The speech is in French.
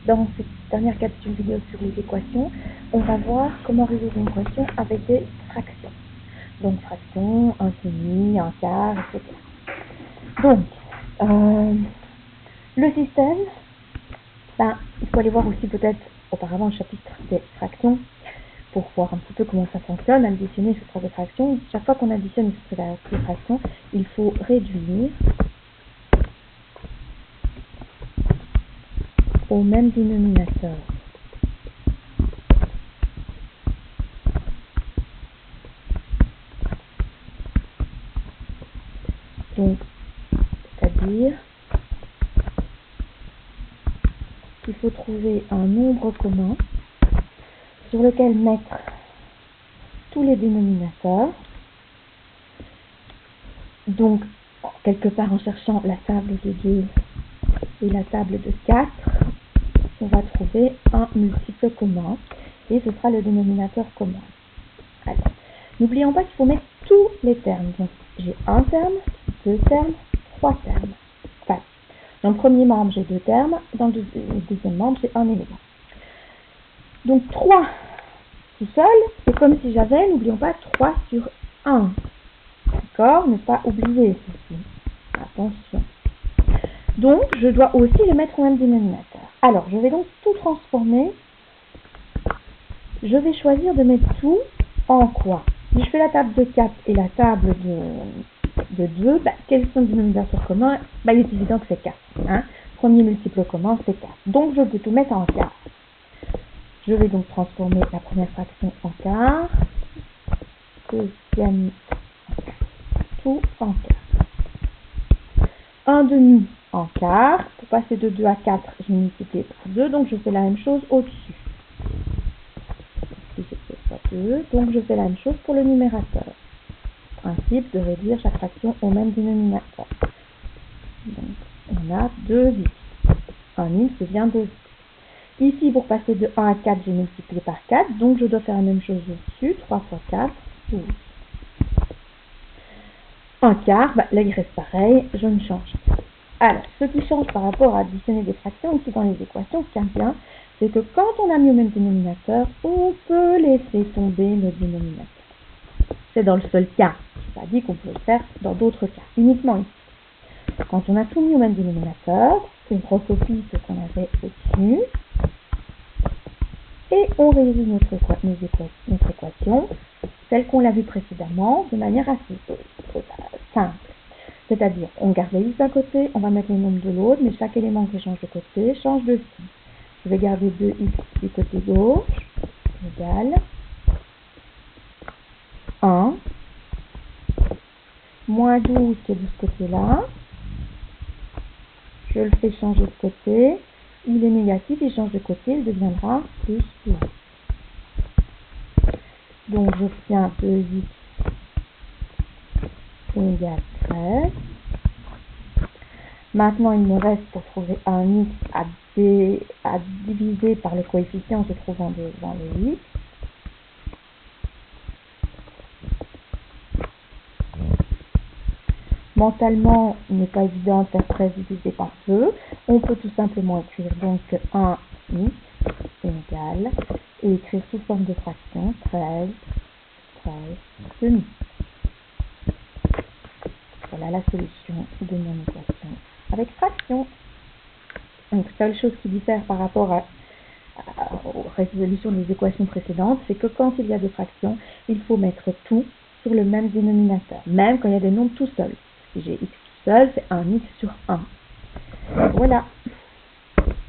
dans cette dernière capsule vidéo sur les équations, on va voir comment résoudre une équation avec des fractions. Donc fraction, un demi, un quart, etc. Donc, le système, il faut aller voir aussi peut-être auparavant le chapitre des fractions pour voir un petit peu comment ça fonctionne, additionner sous forme de fractions. Chaque fois qu'on additionne sous forme de fractions, il faut réduire au même dénominateur. Donc, c'est-à-dire qu'il faut trouver un nombre commun sur lequel mettre tous les dénominateurs. Donc, quelque part en cherchant la table de 2 et la table de 4, on va trouver un multiple commun et ce sera le dénominateur commun. Alors, n'oublions pas qu'il faut mettre tous les termes. Donc, j'ai un terme, deux termes, trois termes. Enfin, dans le premier membre, j'ai deux termes, dans le deuxième membre, j'ai un élément. Donc, 3 tout seul, c'est comme si j'avais, n'oublions pas, 3 sur 1. D'accord? Ne pas oublier ceci. Attention. Donc, je dois aussi le mettre au même dénominateur. Alors, je vais donc tout transformer. Je vais choisir de mettre tout en quoi? Si je fais la table de 4 et la table de 2, quels sont les dénominateurs communs? Il est évident que c'est 4. Hein? Premier multiple commun, c'est 4. Donc, je peux tout mettre en quart. Je vais donc transformer la première fraction en quart, deuxième en quart, tout en quart. Un demi en quart. Pour passer de 2 à 4, je multiplie par 2, donc je fais la même chose au-dessus. Si je fais fois 2, donc je fais la même chose pour le numérateur. Principe de réduire chaque fraction au même dénominateur. Donc, on a 2 x. 1 x devient 2 x. Ici, pour passer de 1 à 4, j'ai multiplié par 4, donc je dois faire la même chose au-dessus. 3 fois 4, 12. Un quart, là il reste pareil, je ne change pas. Alors, ce qui change par rapport à additionner des fractions ici dans les équations, ce qui est bien, c'est que quand on a mis au même dénominateur, on peut laisser tomber le dénominateur. C'est dans le seul cas. Je n'ai pas dit qu'on peut le faire dans d'autres cas, uniquement ici. Quand on a tout mis au même dénominateur, on recopie ce qu'on avait au-dessus, et on résout notre équation, telle qu'on l'a vue précédemment, de manière assez simple. C'est-à-dire, on garde les x d'un côté, on va mettre les nombres de l'autre, mais chaque élément qui change de côté change de signe. Je vais garder 2x du côté gauche, égale 1, moins 12 qui est de ce côté-là. Je le fais changer de côté. Il est négatif, il change de côté, il deviendra plus 12. Donc, j'obtiens 2x égale 13. Maintenant, il me reste pour trouver un x à diviser par le coefficient se trouvant devant le x. Mentalement, il n'est pas évident de faire 13 divisé par 2. On peut tout simplement écrire donc 1 x égale, et écrire sous forme de fraction 13 demi. Voilà la solution de mon équation avec fraction. Donc, seule chose qui diffère par rapport aux résolutions des équations précédentes, c'est que quand il y a des fractions, il faut mettre tout sur le même dénominateur, même quand il y a des nombres tout seuls. Si j'ai x tout seul, c'est 1 x sur 1. Voilà.